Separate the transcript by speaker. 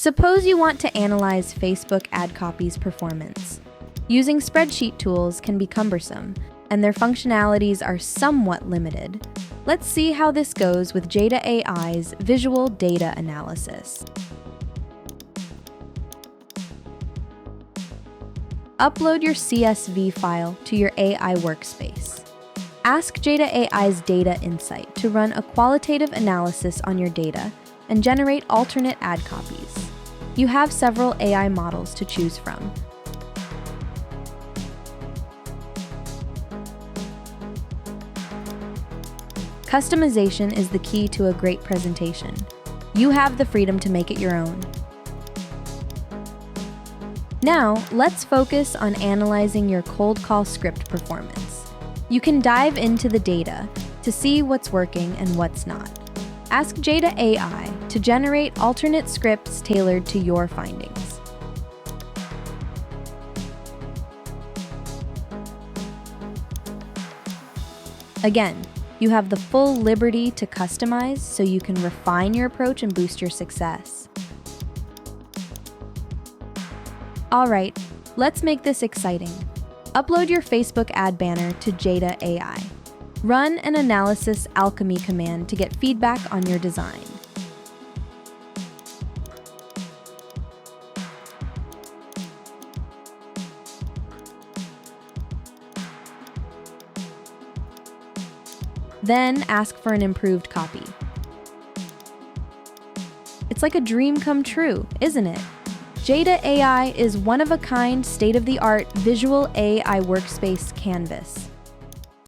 Speaker 1: Suppose you want to analyze Facebook ad copy's performance. Using spreadsheet tools can be cumbersome, and their functionalities are somewhat limited. Let's see how this goes with Jeda.ai's visual data analysis. Upload your CSV file to your AI workspace. Ask Jeda.ai's data insight to run a qualitative analysis on your data and generate alternate ad copies. You have several AI models to choose from. Customization is the key to a great presentation. You have the freedom to make it your own. Now, let's focus on analyzing your cold call script performance. You can dive into the data to see what's working and what's not. Ask Jeda.ai to generate alternate scripts tailored to your findings. Again, you have the full liberty to customize so you can refine your approach and boost your success. All right, let's make this exciting. Upload your Facebook ad banner to Jeda.ai. Run an analysis alchemy command to get feedback on your design. Then ask for an improved copy. It's like a dream come true, isn't it? Jeda.ai is one-of-a-kind, state-of-the-art visual AI workspace canvas.